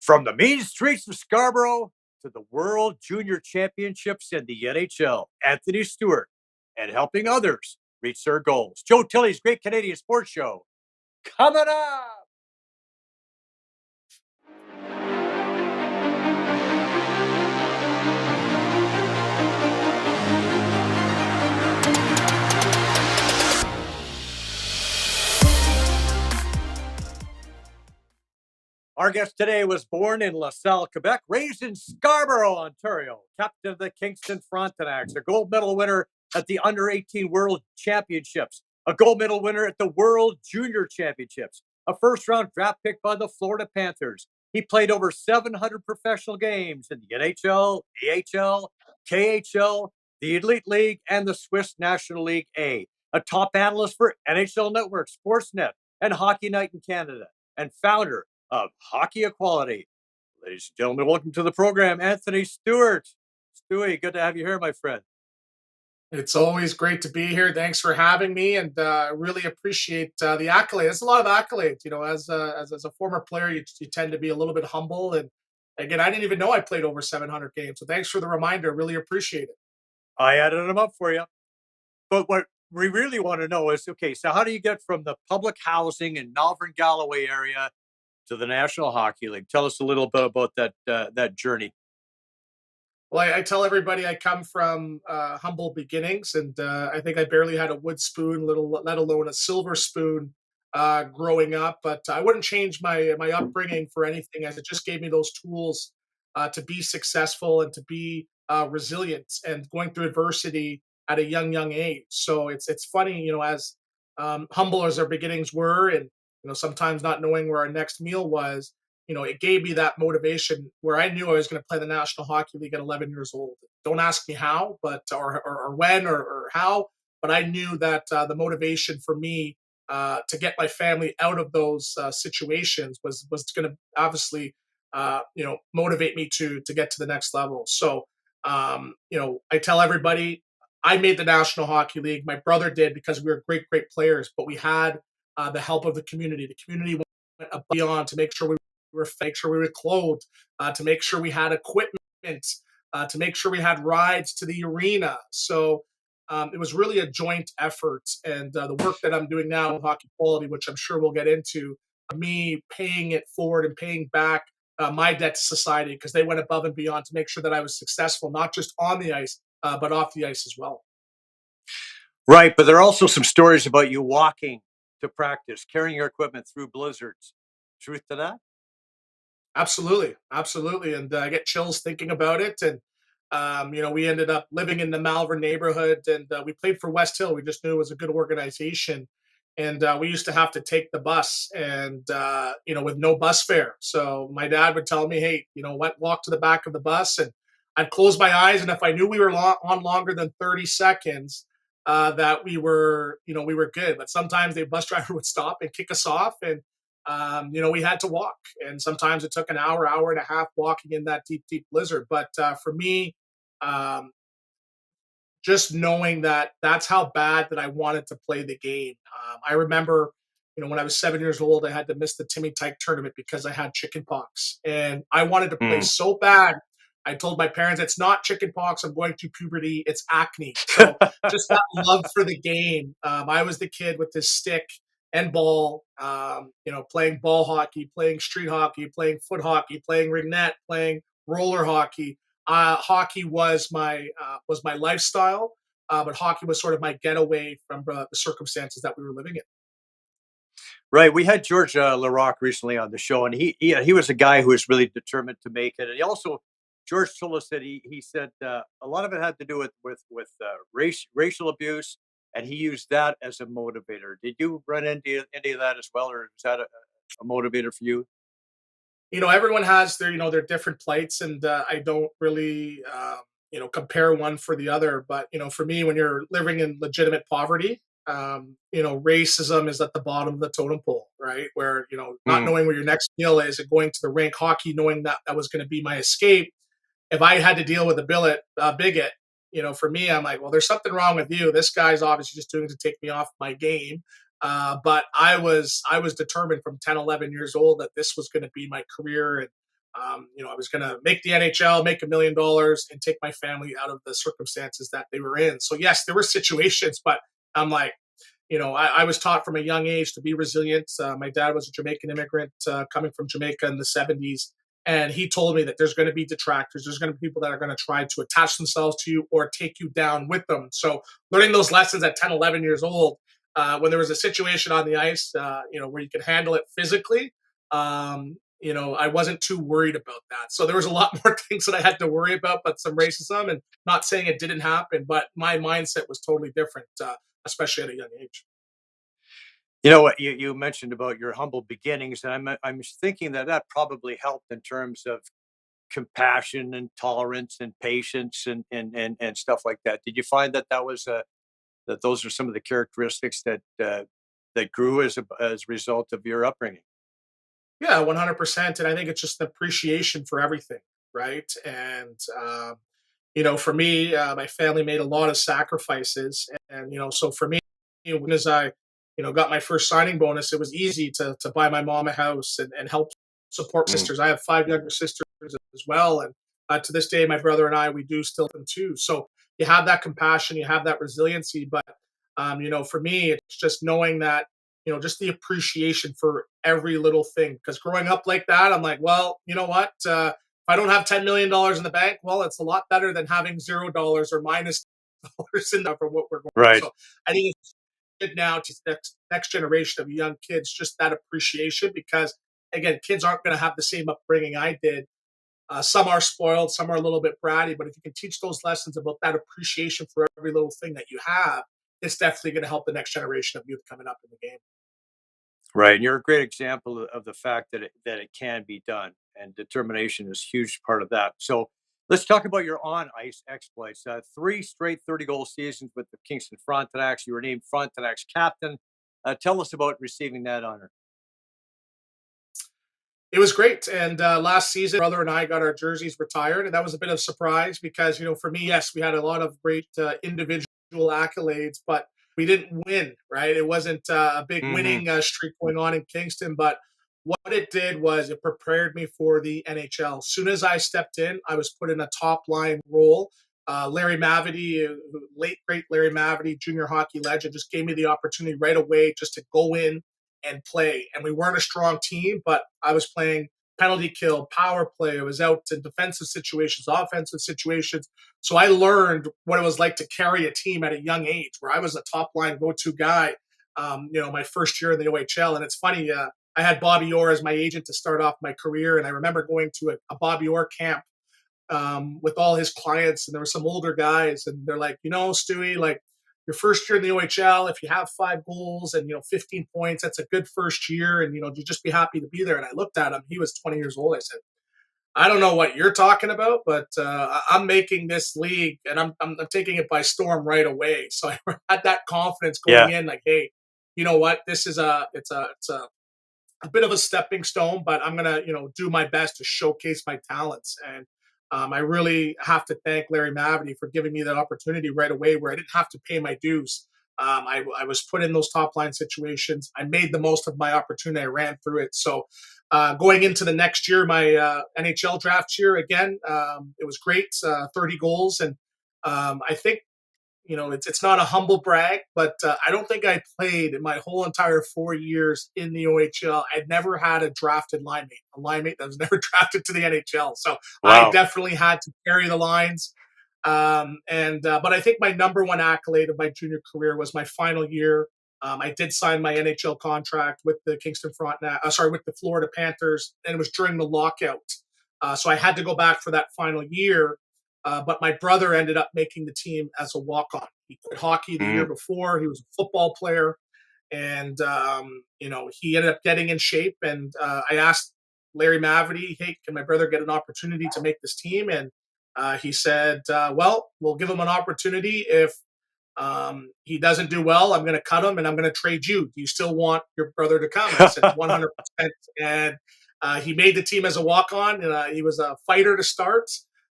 From the mean streets of Scarborough to the World Junior Championships in the NHL, Anthony Stewart, and helping others reach their goals. Joe Tilley's Great Canadian Sports Show coming up. Our guest today was born in LaSalle, Quebec, raised in Scarborough, Ontario, captain of the Kingston Frontenacs, a gold medal winner at the Under-18 World Championships, a gold medal winner at the World Junior Championships, a first-round draft pick by the Florida Panthers. He played over 700 professional games in the NHL, AHL, KHL, the Elite League, and the Swiss National League A. A top analyst for NHL Network, Sportsnet, and Hockey Night in Canada, and founder of Hockey Equality. Ladies and gentlemen, welcome to the program, Anthony Stewart. Stewie, good to have you here, my friend. It's always great to be here. Thanks for having me, and really appreciate the accolades. It's a lot of accolades, you know. As a former player, you tend to be a little bit humble. And again, I didn't even know I played over 700 games. So thanks for the reminder. Really appreciate it. I added them up for you. But what we really want to know is, okay, so how do you get from the public housing in Malvern Galloway area to the National Hockey League? Tell us a little bit about that journey. Well, I tell everybody I come from humble beginnings, and I think I barely had a wood spoon, let alone a silver spoon, growing up. But I wouldn't change my upbringing for anything, as it just gave me those tools to be successful and to be resilient and going through adversity at a young age. So it's funny, you know, as humble as our beginnings were, and sometimes not knowing where our next meal was, it gave me that motivation where I knew I was going to play the National Hockey League at 11 years old. Don't ask me how, but or when or how, but I knew that the motivation for me to get my family out of those situations was going to obviously motivate me to get to the next level. So I tell everybody I made the National Hockey League. My brother did because we were great players, but we had the help of the community. The community went above and beyond to make sure we make sure we were clothed, to make sure we had equipment, to make sure we had rides to the arena. So it was really a joint effort. And the work that I'm doing now with Hockey Quality, which I'm sure we'll get into, me paying it forward and paying back my debt to society, because they went above and beyond to make sure that I was successful, not just on the ice, but off the ice as well. Right, but there are also some stories about you walking to practice, carrying your equipment through blizzards. Truth to that? Absolutely, and I get chills thinking about it. And we ended up living in the Malvern neighborhood, and we played for West Hill. We just knew it was a good organization, and we used to have to take the bus, and with no bus fare. So my dad would tell me, "Hey, walk to the back of the bus," and I'd close my eyes, and if I knew we were on longer than 30 seconds, that we were good. But sometimes the bus driver would stop and kick us off, and we had to walk, and sometimes it took an hour and a half walking in that deep blizzard. But for me, um, just knowing that that's how bad that I wanted to play the game. I remember, when I was 7 years old, I had to miss the Timmy Tyke tournament because I had chicken pox, and I wanted to play Mm. so bad. I told my parents, it's not chicken pox. I'm going through puberty. It's acne. So just that love for the game. I was the kid with this stick and ball, playing ball hockey, playing street hockey, playing foot hockey, playing ringnet, playing roller hockey. Hockey was my lifestyle, but hockey was sort of my getaway from the circumstances that we were living in. Right. We had George Larocque recently on the show, and he was a guy who was really determined to make it. And he also, George told us that he said a lot of it had to do with racial abuse, and he used that as a motivator. Did you run into any of that as well, or is that a motivator for you? Everyone has their different plights, and I don't really compare one for the other. But for me, when you're living in legitimate poverty, racism is at the bottom of the totem pole, right? Where not Mm. knowing where your next meal is and going to the rink, hockey, knowing that that was going to be my escape. If I had to deal with a bigot, for me, I'm like, well, there's something wrong with you. This guy's obviously just doing it to take me off my game. But I was determined from 10, 11 years old that this was going to be my career. And I was going to make the NHL, make $1 million, and take my family out of the circumstances that they were in. So yes, there were situations, but I'm like, I was taught from a young age to be resilient. My dad was a Jamaican immigrant coming from Jamaica in the 70s. And he told me that there's going to be detractors. There's going to be people that are going to try to attach themselves to you or take you down with them. So learning those lessons at 10, 11 years old, when there was a situation on the ice, where you could handle it physically, I wasn't too worried about that. So there was a lot more things that I had to worry about, but some racism, and not saying it didn't happen, but my mindset was totally different, especially at a young age. You know what you mentioned about your humble beginnings, and I'm thinking that that probably helped in terms of compassion and tolerance and patience and stuff like that. Did you find that that those are some of the characteristics that grew as a result of your upbringing? Yeah, 100%. And I think it's just an appreciation for everything, right? And for me, my family made a lot of sacrifices, and so for me, when as I, got my first signing bonus, it was easy to buy my mom a house and help support Mm. sisters. I have 5 younger sisters as well, and to this day, my brother and I, we do still them too. So you have that compassion, you have that resiliency, but for me, it's just knowing that, just the appreciation for every little thing. Because growing up like that, I'm like, well, you know what? If I don't have $10 million in the bank, well, it's a lot better than having $0 or minus dollars in there for what we're going through. Right. So I think it's good now to the next generation of young kids, just that appreciation, because again, kids aren't going to have the same upbringing I did. Some are spoiled, some are a little bit bratty, but if you can teach those lessons about that appreciation for every little thing that you have, it's definitely going to help the next generation of youth coming up in the game. Right, and you're a great example of the fact that it can be done, and determination is a huge part of that. So let's talk about your on ice exploits. Three straight 30-goal seasons with the Kingston Frontenacs. You were named Frontenacs captain. Tell us about receiving that honor. It was great. And last season, brother and I got our jerseys retired, and that was a bit of a surprise because, for me, yes, we had a lot of great individual accolades, but we didn't win. Right? It wasn't a big Hmm. winning streak going on in Kingston, but what it did was it prepared me for the NHL. As soon as I stepped in, I was put in a top line role. Larry Mavety, late great Larry Mavety, junior hockey legend, just gave me the opportunity right away just to go in and play. And we weren't a strong team, but I was playing penalty kill, power play. I was out in defensive situations, offensive situations. So I learned what it was like to carry a team at a young age, where I was a top line go-to guy. My first year in the OHL, and it's funny. I had Bobby Orr as my agent to start off my career, and I remember going to a Bobby Orr camp with all his clients, and there were some older guys, and they're like, Stewie, like your first year in the OHL, if you have 5 goals and 15 points, that's a good first year, and you just be happy to be there. And I looked at him; he was 20 years old. I said, I don't know what you're talking about, but I'm making this league, and I'm taking it by storm right away. So I had that confidence going Yeah. in, like, hey, you know what? This is a bit of a stepping stone, but I'm gonna, do my best to showcase my talents. And I really have to thank Larry Mavety for giving me that opportunity right away, where I didn't have to pay my dues. I was put in those top line situations. I made the most of my opportunity. I ran through it. So going into the next year, my NHL draft year again, it was great. 30 goals, and I think it's not a humble brag, but I don't think I played in my whole entire 4 years in the OHL. I'd never had a drafted line mate, a line mate that was never drafted to the NHL. So I Wow. definitely had to carry the lines. But I think my number one accolade of my junior career was my final year. I did sign my NHL contract with the with the Florida Panthers, and it was during the lockout. So I had to go back for that final year, but my brother ended up making the team as a walk-on. He played hockey the year Mm. before. He was a football player, and he ended up getting in shape. And I asked Larry Mavety, "Hey, can my brother get an opportunity to make this team?" And he said, "Well, we'll give him an opportunity. If he doesn't do well, I'm going to cut him and I'm going to trade you. Do you still want your brother to come?" And I said, 100%. And he made the team as a walk-on. And, he was a fighter to start.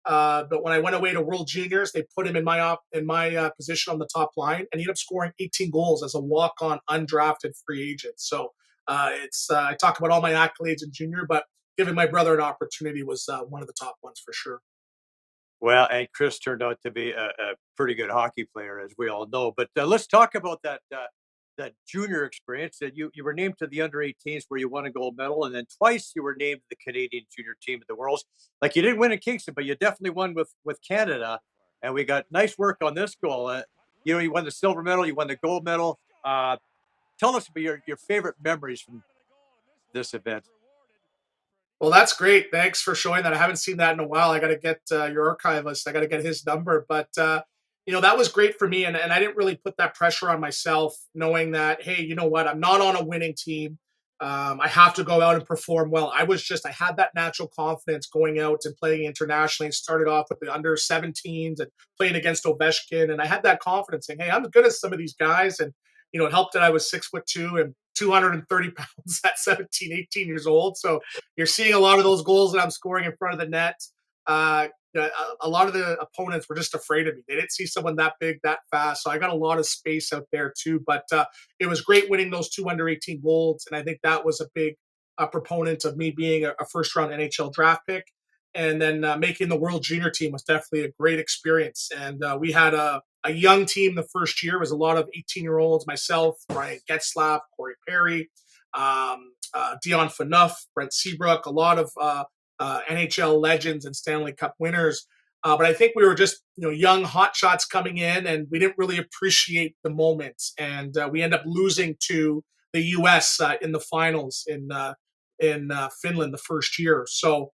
But when I went away to World Juniors, they put him in my position on the top line, and he ended up scoring 18 goals as a walk-on, undrafted free agent. So it's I talk about all my accolades in junior, but giving my brother an opportunity was one of the top ones for sure. Well, and Chris turned out to be a pretty good hockey player, as we all know. But let's talk about that junior experience. That you were named to the under-18s, where you won a gold medal, and then twice you were named to the Canadian junior team at the Worlds. Like, you didn't win in Kingston, but you definitely won with Canada. And we got nice work on this goal. You won the silver medal, you won the gold medal. Tell us about your favorite memories from this event. Well, that's great. Thanks for showing that. I haven't seen that in a while. I got to get your archivist. I got to get his number. But that was great for me, and I didn't really put that pressure on myself, knowing that, hey, you know what, I'm not on a winning team. I have to go out and perform well. I had that natural confidence going out and playing internationally. Started off with the under 17s and playing against Ovechkin, and I had that confidence saying, hey, I'm as good as some of these guys. And it helped that I was 6'2" and 230 pounds at 17, 18 years old. So you're seeing a lot of those goals that I'm scoring in front of the net. Uh, a lot of the opponents were just afraid of me. They didn't see someone that big, that fast. So I got a lot of space out there too. But it was great winning those two under 18 golds. And I think that was a big proponent of me being a first round NHL draft pick. And then making the World Junior team was definitely a great experience. And we had a young team the first year. It was a lot of 18-year-olds, myself, Ryan Getzlaff, Corey Perry, Dion Phaneuf, Brent Seabrook, a lot of NHL legends and Stanley Cup winners. But I think we were just young hot shots coming in, and we didn't really appreciate the moments. And we end up losing to the U.S. In the finals in Finland the first year. So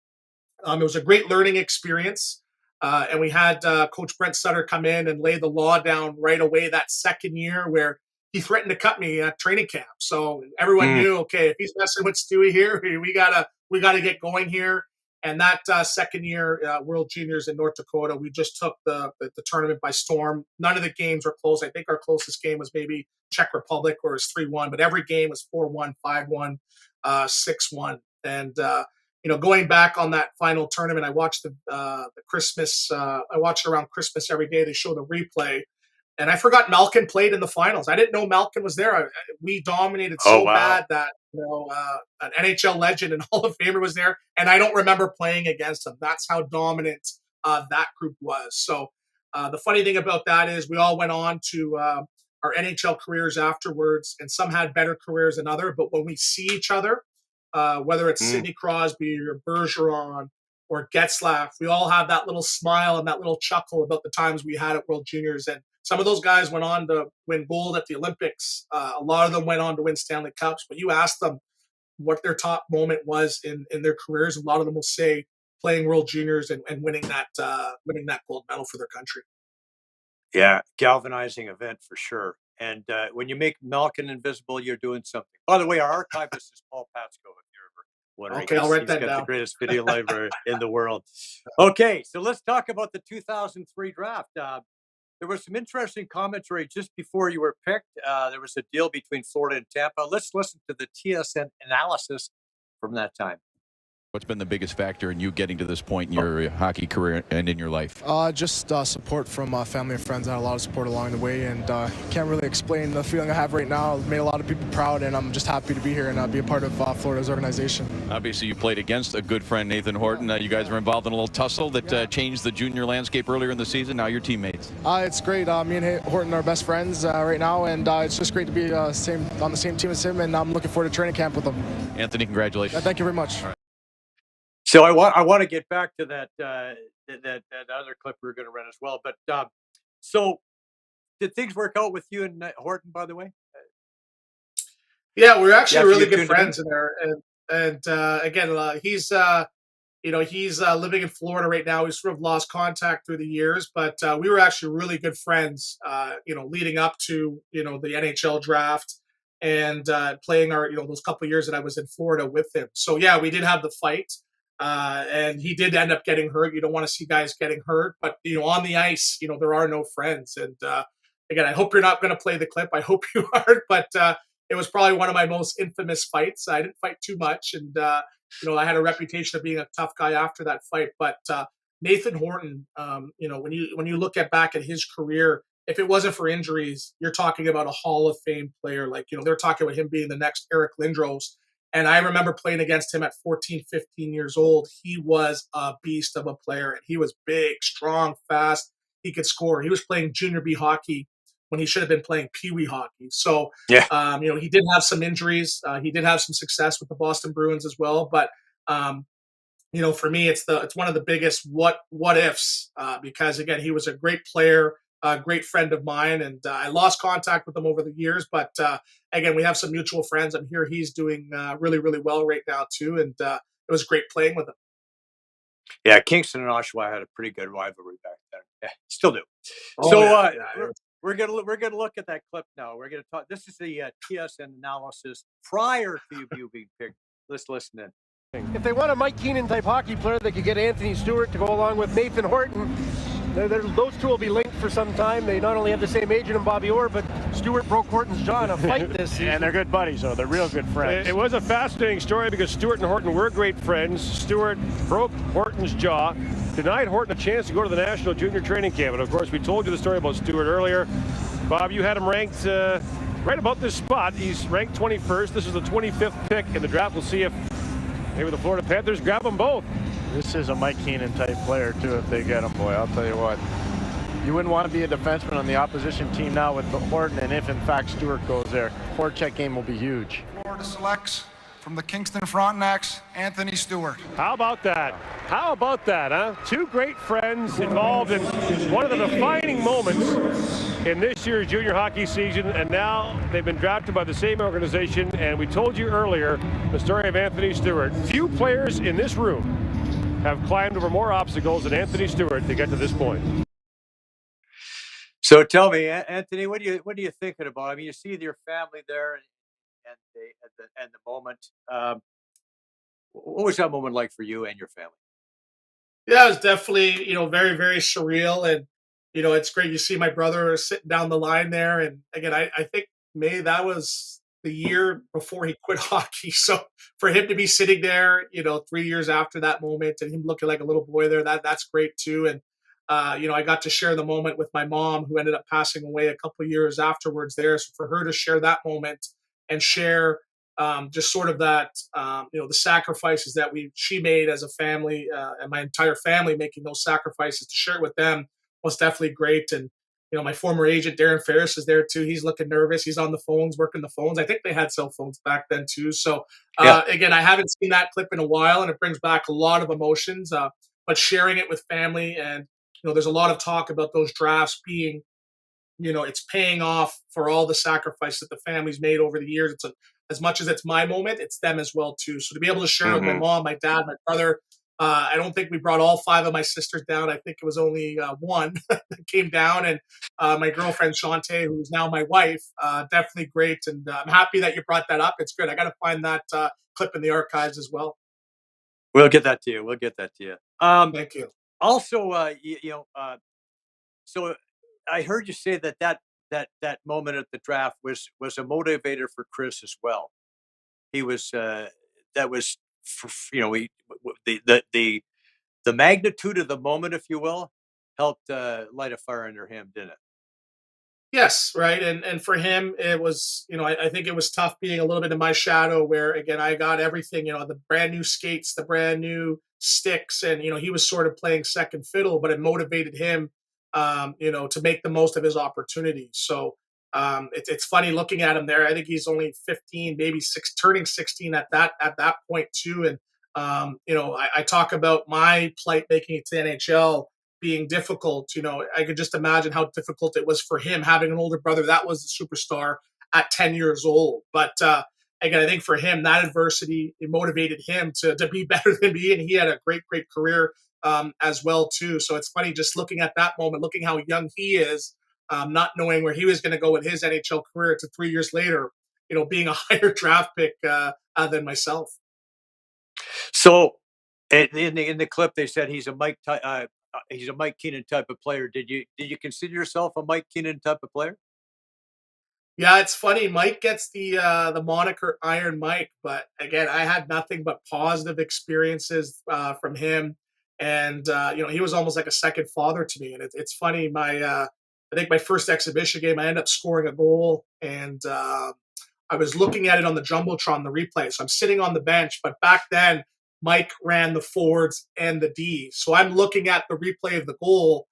it was a great learning experience. And we had Coach Brent Sutter come in and lay the law down right away that second year, where he threatened to cut me at training camp. So everyone knew, okay, if he's messing with Stewie here, we gotta get going here. And that second year, World Juniors in North Dakota, we just took the tournament by storm. None of the games were close. I think our closest game was maybe Czech Republic, where it was 3-1, but every game was 4-1, 5-1, 6-1. And going back on that final tournament, I watched the Christmas. I watched it around Christmas every day. They show the replay, and I forgot Malkin played in the finals. I didn't know Malkin was there. We dominated Oh, so wow. bad that an NHL legend and Hall of Famer was there, and I don't remember playing against him. That's how dominant that group was. So the funny thing about that is we all went on to our NHL careers afterwards, and some had better careers than other. But when we see each other, whether it's Mm. Sidney Crosby or Bergeron or Getzlaff, we all have that little smile and that little chuckle about the times we had at World Juniors. And some of those guys went on to win gold at the Olympics. A lot of them went on to win Stanley Cups. But you ask them what their top moment was in their careers, a lot of them will say playing World Juniors and winning that gold medal for their country. Yeah, galvanizing event for sure. And when you make Malkin invisible, you're doing something. By the way, our archivist is Paul Patsko, if you're ever wondering. Okay, I'll write He's that got the down. greatest video library in the world. Okay, so let's talk about the 2003 draft. There was some interesting commentary just before you were picked. There was a deal between Florida and Tampa. Let's listen to the TSN analysis from that time. What's been the biggest factor in you getting to this point in your hockey career and in your life? Just support from family and friends. I had a lot of support along the way, and can't really explain the feeling I have right now. I've made a lot of people proud, and I'm just happy to be here and be a part of Florida's organization. Obviously, you played against a good friend, Nathan Horton. You guys were involved in a little tussle that changed the junior landscape earlier in the season. Now you're teammates. It's great. Me and Horton are best friends right now, and it's just great to be on the same team as him, and I'm looking forward to training camp with him. Anthony, congratulations. Thank you very much. So I want to get back to that other clip we were going to run as well. But so did things work out with you and Horton, by the way? Yeah, we're actually After really you good tuned him in? friends in there. And again, he's he's living in Florida right now. He's sort of lost contact through the years, but we were actually really good friends. Leading up to the NHL draft and playing our those couple of years that I was in Florida with him. So yeah, we did have the fight. And he did end up getting hurt. You don't want to see guys getting hurt, but on the ice, there are no friends. And again, I hope you're not going to play the clip. I hope you aren't, but it was probably one of my most infamous fights. I didn't fight too much, and I had a reputation of being a tough guy after that fight. But Nathan Horton, when you look back at his career, if it wasn't for injuries, you're talking about a Hall of Fame player. Like they're talking about him being the next Eric Lindros. And I remember playing against him at 14, 15 years old. He was a beast of a player, and he was big, strong, fast. He could score. He was playing junior B hockey when he should have been playing Pee Wee hockey. So, Yeah. he did have some injuries. He did have some success with the Boston Bruins as well. But, for me, it's one of the biggest what ifs because again, he was a great player, a great friend of mine, and I lost contact with him over the years. But again, we have some mutual friends. I'm here. He's doing really, really well right now too, and it was great playing with him. Yeah, Kingston and Oshawa had a pretty good rivalry back then. Yeah, still do. Oh, So yeah, yeah. we're gonna look at that clip now. We're gonna talk. This is the TSN analysis prior to you being picked. Let's listen in. If they want a Mike Keenan type hockey player, they could get Anthony Stewart to go along with Nathan Horton. Those two will be linked for some time. They not only have the same agent in Bobby Orr, but Stewart broke Horton's jaw in a fight this season. And they're good buddies, though. They're real good friends. It was a fascinating story because Stewart and Horton were great friends. Stewart broke Horton's jaw, denied Horton a chance to go to the National Junior Training Camp. And of course, we told you the story about Stewart earlier. Bob, you had him ranked right about this spot. He's ranked 21st. This is the 25th pick in the draft. We'll see if maybe the Florida Panthers grab them both. This is a Mike Keenan type player, too, if they get him, boy. I'll tell you what. You wouldn't want to be a defenseman on the opposition team now with Horton, and if, in fact, Stewart goes there. Forecheck game will be huge. Florida selects from the Kingston Frontenacs, Anthony Stewart. How about that? How about that, huh? Two great friends involved in one of the defining moments in this year's junior hockey season, and now they've been drafted by the same organization, and we told you earlier the story of Anthony Stewart. Few players in this room have climbed over more obstacles than Anthony Stewart to get to this point. So tell me, Anthony, what are you thinking about? I mean, you see your family there, and the moment. What was that moment like for you and your family? Yeah, it was definitely, very, very surreal. And, it's great. You see my brother sitting down the line there. And again, I think maybe that was the year before he quit hockey. So for him to be sitting there, 3 years after that moment and him looking like a little boy there, that's great too. And, I got to share the moment with my mom, who ended up passing away a couple of years afterwards there. So for her to share that moment and share just sort of that, the sacrifices that she made as a family, and my entire family making those sacrifices to share it with them was definitely great. And, my former agent, Darren Ferris, is there too. He's looking nervous. He's on the phones, working the phones. I think they had cell phones back then too. So again, I haven't seen that clip in a while, and it brings back a lot of emotions, but sharing it with family. And, there's a lot of talk about those drafts being, it's paying off for all the sacrifice that the family's made over the years. As much as it's my moment, it's them as well too. So to be able to share with my mom, my dad, my brother, I don't think we brought all 5 of my sisters down. I think it was only one that came down, and my girlfriend Shantae, who's now my wife, definitely great. And I'm happy that you brought that up. It's good. I got to find that clip in the archives as well. We'll get that to you. We'll get that to you. Thank you. Also, so I heard you say that moment at the draft was a motivator for Chris as well. He was that was the magnitude of the moment, if you will, helped light a fire under him, didn't it? Yes, right. And for him, it was, I think it was tough being a little bit in my shadow where, again, I got everything, the brand new skates, the brand new sticks. And, he was sort of playing second fiddle, but it motivated him, to make the most of his opportunities. So it's funny looking at him there. I think he's only 15, maybe turning 16 at that point too. And, I talk about my plight making it to the NHL being difficult. I could just imagine how difficult it was for him having an older brother that was the superstar at 10 years old. But again, I think for him, that adversity, it motivated him to be better than me. And he had a great, great career as well too. So it's funny just looking at that moment, looking how young he is, not knowing where he was going to go in his NHL career to 3 years later, being a higher draft pick than myself. So in the clip, they said he's a Mike Keenan type of player. Did you consider yourself a Mike Keenan type of player? Yeah, it's funny. Mike gets the moniker Iron Mike, but again, I had nothing but positive experiences from him, and he was almost like a second father to me. And it's funny. I think my first exhibition game, I ended up scoring a goal, and I was looking at it on the Jumbotron, the replay. So I'm sitting on the bench, but back then Mike ran the forwards and the D. So I'm looking at the replay of the goal,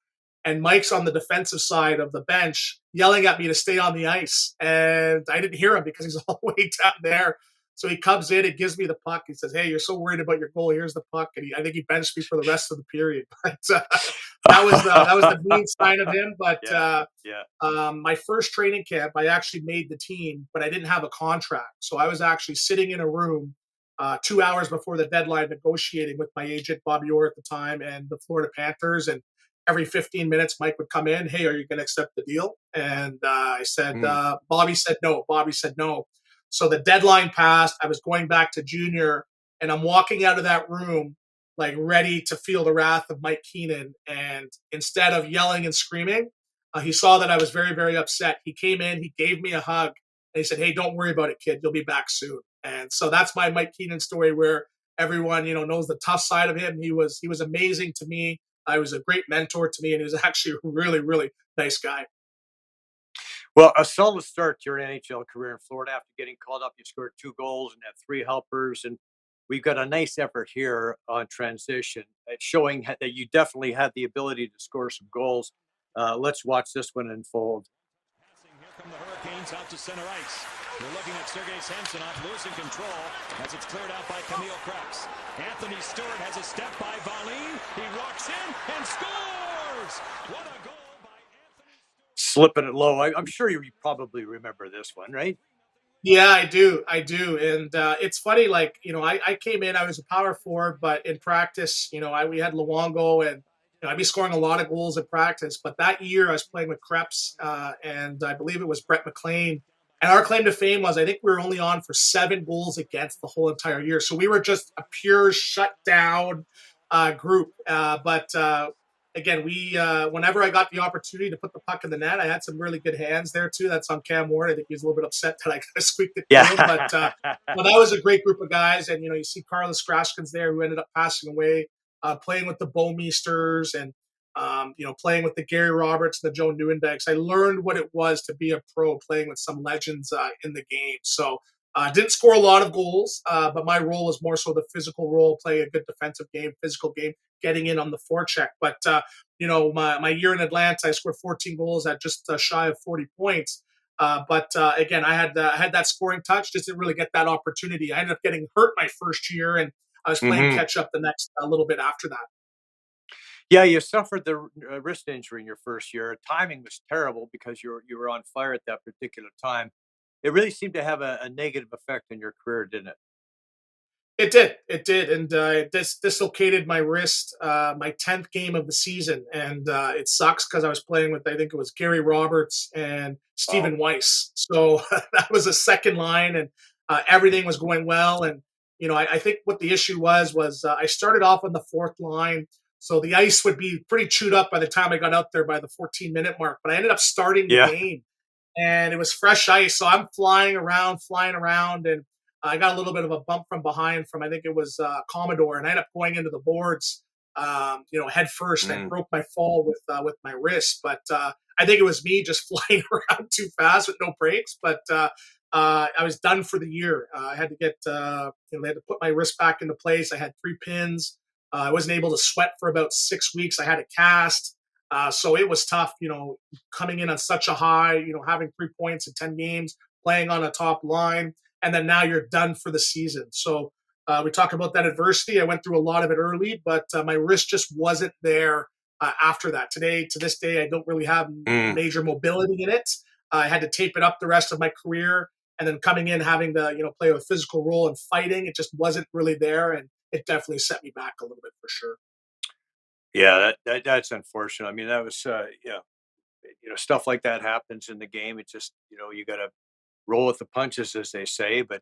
and Mike's on the defensive side of the bench yelling at me to stay on the ice. And I didn't hear him because he's all the way down there. So he comes in and gives me the puck. He says, "Hey, you're so worried about your goal. Here's the puck." And I think he benched me for the rest of the period. But that was the mean side of him. But my first training camp, I actually made the team, but I didn't have a contract. So I was actually sitting in a room 2 hours before the deadline negotiating with my agent, Bobby Orr at the time, and the Florida Panthers. And every 15 minutes, Mike would come in, "Hey, are you going to accept the deal?" And I said, Bobby said no. Bobby said no. So the deadline passed. I was going back to junior, and I'm walking out of that room like ready to feel the wrath of Mike Keenan. And instead of yelling and screaming, he saw that I was very, very upset. He came in, he gave me a hug, and he said, "Hey, don't worry about it, kid. You'll be back soon." And so that's my Mike Keenan story, where everyone, knows the tough side of him. He was amazing to me. He was a great mentor to me, and he was actually a really, really nice guy. Well, a solid start to your NHL career in Florida. After getting called up, you scored 2 goals and had 3 helpers. And we've got a nice effort here on transition, showing that you definitely had the ability to score some goals. Let's watch this one unfold. Passing here from the Hurricanes out to center ice. They're looking at Sergei Samsonov losing control as it's cleared out by Camille Krebs. Anthony Stewart has a step by Valine. He walks in and scores! What a goal by Anthony Stewart. Slipping it low. I'm sure you probably remember this one, right? Yeah, I do. I do. And it's funny, like, I came in, I was a power forward, but in practice, we had Luongo, and I'd be scoring a lot of goals in practice. But that year I was playing with Krebs, and I believe it was Brett McLean. And our claim to fame was, I think we were only on for 7 goals against the whole entire year. So we were just a pure shutdown group. But again, whenever I got the opportunity to put the puck in the net, I had some really good hands there too. That's on Cam Ward. I think he was a little bit upset that I kind of squeaked it to him. But well, that was a great group of guys. And, you see Carlos Grashkin's there, who ended up passing away, playing with the Bowmeisters, and playing with the Gary Roberts, the Joe Nieuwendyks. I learned what it was to be a pro, playing with some legends in the game. So didn't score a lot of goals, but my role was more so the physical role, play a good defensive game, physical game, getting in on the forecheck. But my year in Atlanta, I scored 14 goals at just shy of 40 points. But again, I had that scoring touch, just didn't really get that opportunity. I ended up getting hurt my first year, and I was playing catch up the next little bit after that. Yeah, you suffered the wrist injury in your first year. Timing was terrible because you were on fire at that particular time. It really seemed to have a negative effect on your career, didn't it? It did. It did. And this dislocated my wrist my 10th game of the season. And it sucks because I was playing with, I think it was Gary Roberts and Stephen Weiss. So that was a second line, and everything was going well. And, I think what the issue was I started off on the 4th line. So the ice would be pretty chewed up by the time I got out there by the 14-minute mark. But I ended up starting the game, and it was fresh ice. So I'm flying around, and I got a little bit of a bump from behind from, I think it was Commodore, and I ended up going into the boards, head first, and broke my fall with my wrist. But I think it was me just flying around too fast with no brakes. But I was done for the year. I had to get, they had to put my wrist back into place. I had 3 pins. I wasn't able to sweat for about 6 weeks. I had a cast. So it was tough, coming in on such a high, having 3 points in 10 games, playing on a top line, and then now you're done for the season. So we talk about that adversity. I went through a lot of it early, but my wrist just wasn't there after that. To this day, I don't really have major mobility in it. I had to tape it up the rest of my career, and then coming in, having to, play a physical role and fighting, it just wasn't really there. And it definitely set me back a little bit for sure. Yeah, that's unfortunate. I mean, that was stuff like that happens in the game. It just you got to roll with the punches, as they say. But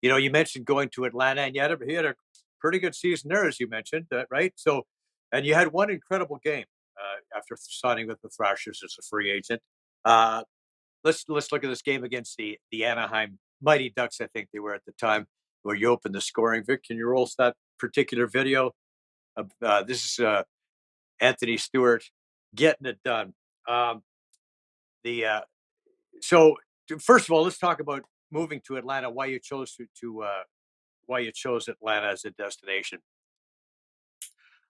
you mentioned going to Atlanta, and you had a pretty good season there, as you mentioned, right? So, and you had one incredible game after signing with the Thrashers as a free agent. Let's look at this game against the Anaheim Mighty Ducks. I think they were at the time, where you opened the scoring. Vic, can you roll us that particular video? This is Anthony Stewart getting it done. The so first of all, let's talk about moving to Atlanta, why you chose why you chose Atlanta as a destination.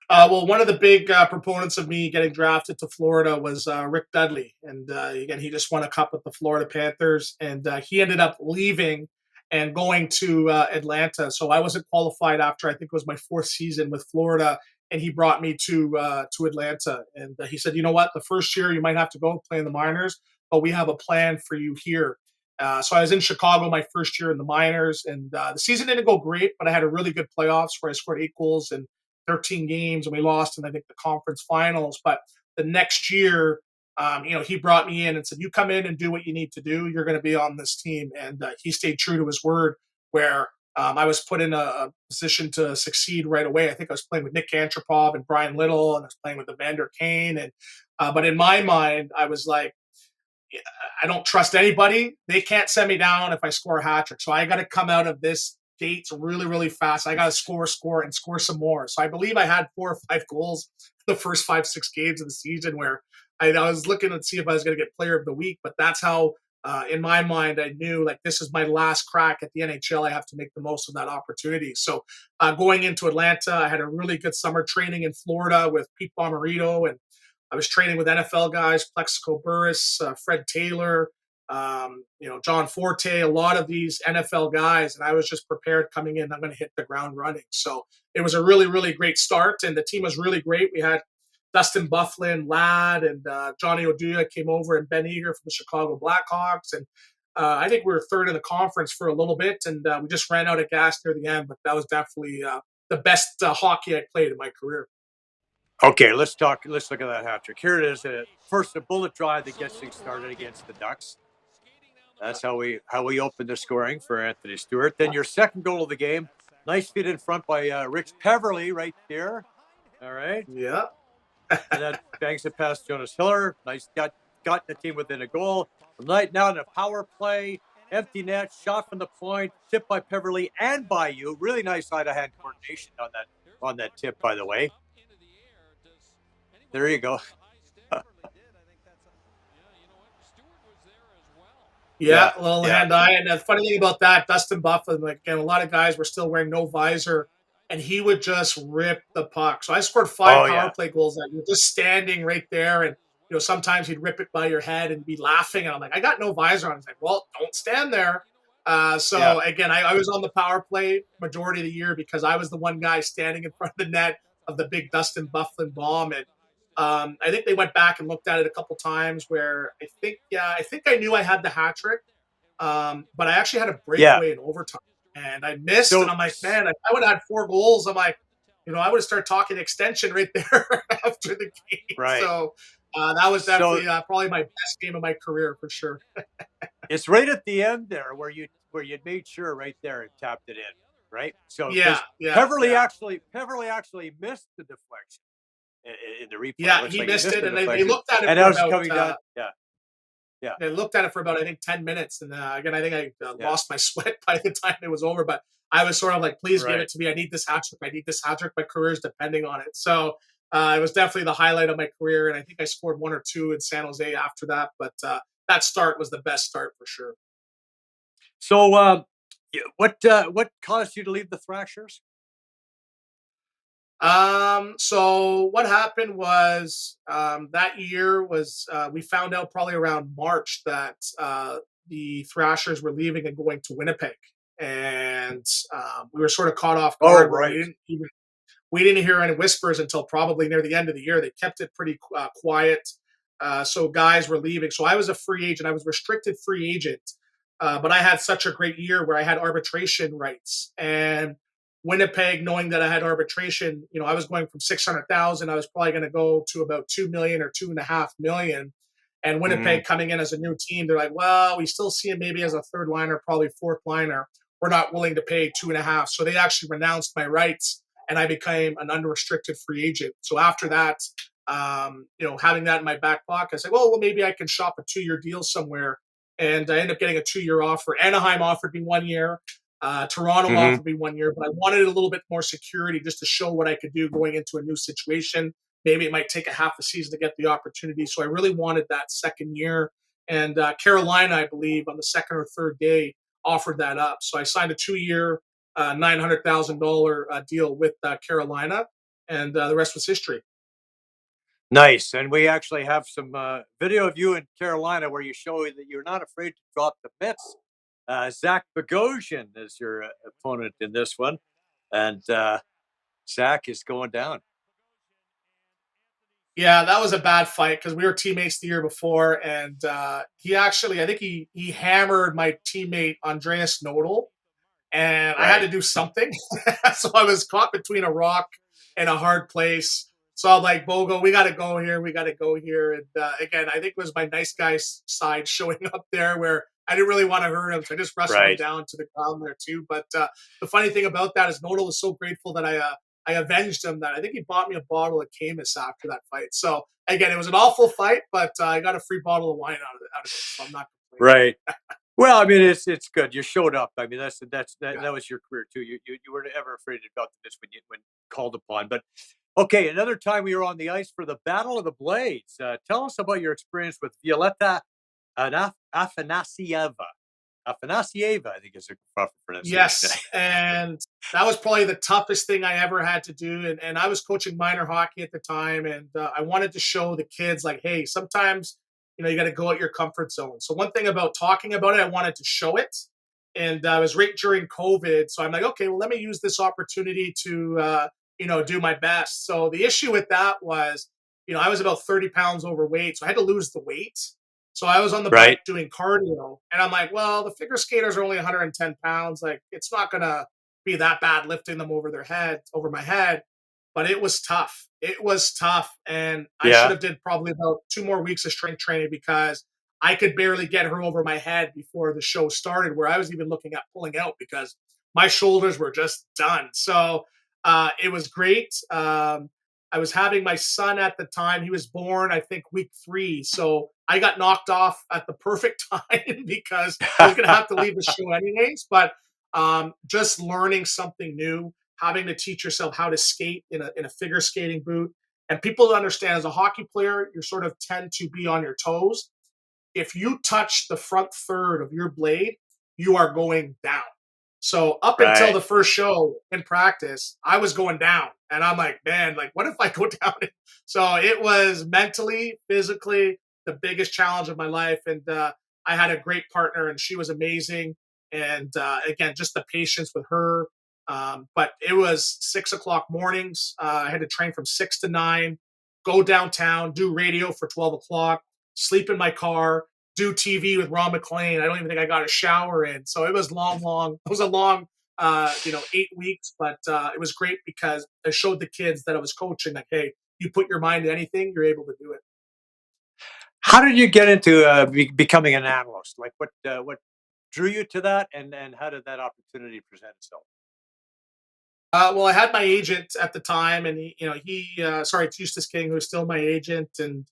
Well, one of the big proponents of me getting drafted to Florida was Rick Dudley, and again, he just won a cup with the Florida Panthers, and he ended up leaving and going to Atlanta. So I wasn't qualified after I think it was my fourth season with Florida, and he brought me to Atlanta, and he said, you know what, the first year you might have to go play in the minors, but we have a plan for you here. So I was in Chicago my first year in the minors, and the season didn't go great, but I had a really good playoffs where I scored 8 goals and 13 games, and we lost in I think the conference finals. But the next year, he brought me in and said, "You come in and do what you need to do. You're going to be on this team." And he stayed true to his word. Where I was put in a position to succeed right away. I think I was playing with Nick Antropov and Brian Little, and I was playing with Evander Kane. And but in my mind, I was like, I don't trust anybody. They can't send me down if I score a hat trick. So I got to come out of this gates really, really fast. I got to score, and score some more. So I believe I had 4 or 5 goals the first 5-6 games of the season where I was looking to see if I was going to get player of the week. But that's how, in my mind, I knew like this is my last crack at the NHL. I have to make the most of that opportunity. So going into Atlanta, I had a really good summer training in Florida with Pete Bomarito, and I was training with NFL guys, Plexico Burris, Fred Taylor, John Forte, a lot of these NFL guys, and I was just prepared coming in. I'm going to hit the ground running. So it was a really, really great start, and the team was really great. We had Dustin Byfuglien, Ladd, and Johnny Oduya came over, and Ben Eager from the Chicago Blackhawks, and I think we were third in the conference for a little bit, and we just ran out of gas near the end. But that was definitely the best hockey I played in my career. Okay, let's look at that hat trick. Here it is. First, a bullet drive that gets things started against the Ducks. That's how we opened the scoring for Anthony Stewart. Then your second goal of the game, nice feed in front by Rich Peverley right there. All right. Yeah. And that bangs it past Jonas Hiller. Nice, got the team within a goal. Right now in a power play, empty net, shot from the point, tipped by Peverley and by you. Really nice side-of-hand coordination on that tip, by the way. There you go. Yeah, little hand-eye. And the funny thing about that, Dustin Byfuglien, like, again, a lot of guys were still wearing no visor, and he would just rip the puck. So I scored 5 power play goals that you're just standing right there, and sometimes he'd rip it by your head and be laughing, and I'm like, I got no visor on. He's like, well, don't stand there. Again, I was on the power play majority of the year because I was the one guy standing in front of the net of the big Dustin Byfuglien bomb, and I think they went back and looked at it a couple times where I think I knew I had the hat trick, but I actually had a breakaway in overtime, and I missed. And I'm like, man, if I would have had 4 goals, I'm like, I would have started talking extension right there after the game. Right. So that was definitely probably my best game of my career for sure. It's right at the end there where you made sure right there and tapped it in, right? So Peverley actually missed the deflection. In the replay. Yeah, he missed it, and they looked at it for about, coming down. They looked at it for about, I think, 10 minutes. And again, I think I lost my sweat by the time it was over, but I was sort of like, please give it to me. I need this hat trick. My career is depending on it. So it was definitely the highlight of my career. And I think I scored 1 or 2 in San Jose after that. But that start was the best start for sure. So what caused you to leave the Thrashers? So what happened was, that year was, we found out probably around March that, the Thrashers were leaving and going to Winnipeg, and, we were sort of caught off guard. Right. We didn't hear any whispers until probably near the end of the year. They kept it pretty quiet. So guys were leaving. So I was a free agent. I was restricted free agent. But I had such a great year where I had arbitration rights, and Winnipeg, knowing that I had arbitration, I was going from 600,000. I was probably going to go to about 2 million or 2.5 million. And Winnipeg coming in as a new team, they're like, well, we still see him maybe as a third liner, probably fourth liner. We're not willing to pay 2.5. So they actually renounced my rights, and I became an unrestricted free agent. So after that, having that in my back pocket, I said, well, maybe I can shop a 2-year deal somewhere. And I ended up getting a 2-year offer. Anaheim offered me 1 year. Toronto offered me 1 year, but I wanted a little bit more security just to show what I could do going into a new situation. Maybe it might take a half a season to get the opportunity. So I really wanted that second year. And Carolina, I believe, on the second or third day, offered that up. So I signed a 2-year, $900,000 deal with Carolina, and the rest was history. Nice. And we actually have some video of you in Carolina where you show that you're not afraid to drop the mitts. Zach Bogosian is your opponent in this one. And Zach is going down. Yeah, that was a bad fight because we were teammates the year before, and he actually, I think he hammered my teammate Andreas Nodal, and I had to do something. So I was caught between a rock and a hard place. So I'm like, Bogo, we got to go here. We got to go here. And again, I think it was my nice guy side showing up there where I didn't really want to hurt him. So I just wrestled him down to the ground there too. But the funny thing about that is Nodal was so grateful that I avenged him that I think he bought me a bottle of Camus after that fight. So again, it was an awful fight, but I got a free bottle of wine out of it. So I'm not complaining. Right. Well, I mean, it's good. You showed up. I mean, that was your career too. You weren't ever afraid to drop the mitts when called upon. But okay, another time we were on the ice for the Battle of the Blades. Tell us about your experience with Violetta Afanasieva. Afanasieva, I think is a proper pronunciation. Yes, and that was probably the toughest thing I ever had to do. And I was coaching minor hockey at the time, and I wanted to show the kids, like, hey, sometimes, you got to go out your comfort zone. So one thing about talking about it, I wanted to show it. And I was right during COVID. So I'm like, okay, well, let me use this opportunity to, do my best. So the issue with that was, I was about 30 pounds overweight. So I had to lose the weight. So I was on the bike doing cardio, and I'm like, well, the figure skaters are only 110 pounds. Like, it's not going to be that bad lifting them over my head. But it was tough. It was tough. And I should have did probably about 2 more weeks of strength training because I could barely get her over my head before the show started, where I was even looking at pulling out because my shoulders were just done. So it was great. I was having my son at the time. He was born, I think, week 3. So I got knocked off at the perfect time because I was going to have to leave the show anyways. But just learning something new, having to teach yourself how to skate in a figure skating boot. And people understand, as a hockey player, you sort of tend to be on your toes. If you touch the front third of your blade, you are going down. So up until the first show in practice, I was going down. And I'm like, man, like, what if I go down? So it was mentally, physically, the biggest challenge of my life. And I had a great partner, and she was amazing. And again, just the patience with her. But it was 6:00 mornings. I had to train from 6 to 9, go downtown, do radio for 12:00, sleep in my car, do TV with Ron McLean. I don't even think I got a shower in. So it was long. It was a long, 8 weeks, but it was great because I showed the kids that I was coaching, like, hey, you put your mind to anything, you're able to do it. How did you get into becoming an analyst? Like, what drew you to that, and how did that opportunity present itself? Well, I had my agent at the time, and it's Eustace King, who's still my agent. And,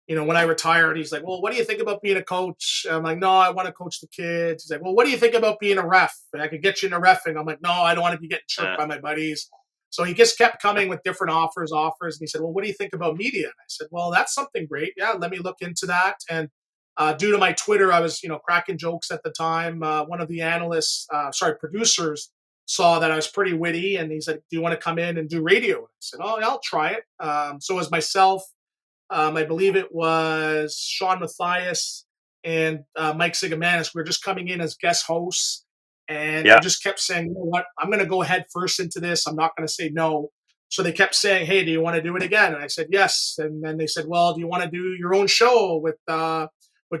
when I retired, he's like, well, what do you think about being a coach? I'm like, no, I want to coach the kids. He's like, well, what do you think about being a ref? And I could get you into reffing. I'm like, no, I don't want to be getting chirped by my buddies. So he just kept coming with different offers. And he said, well, what do you think about media? And I said, well, that's something great. Yeah, let me look into that. And due to my Twitter, I was, cracking jokes at the time. One of the producers saw that I was pretty witty, and he said, do you want to come in and do radio? I said, oh, yeah, I'll try it. So it was myself, I believe it was Sean Matthias and Mike Sigamanis. We were just coming in as guest hosts, and I just kept saying, you know what, I'm going to go head first into this. I'm not going to say no. So they kept saying, hey, do you want to do it again? And I said, yes. And then they said, well, do you want to do your own show with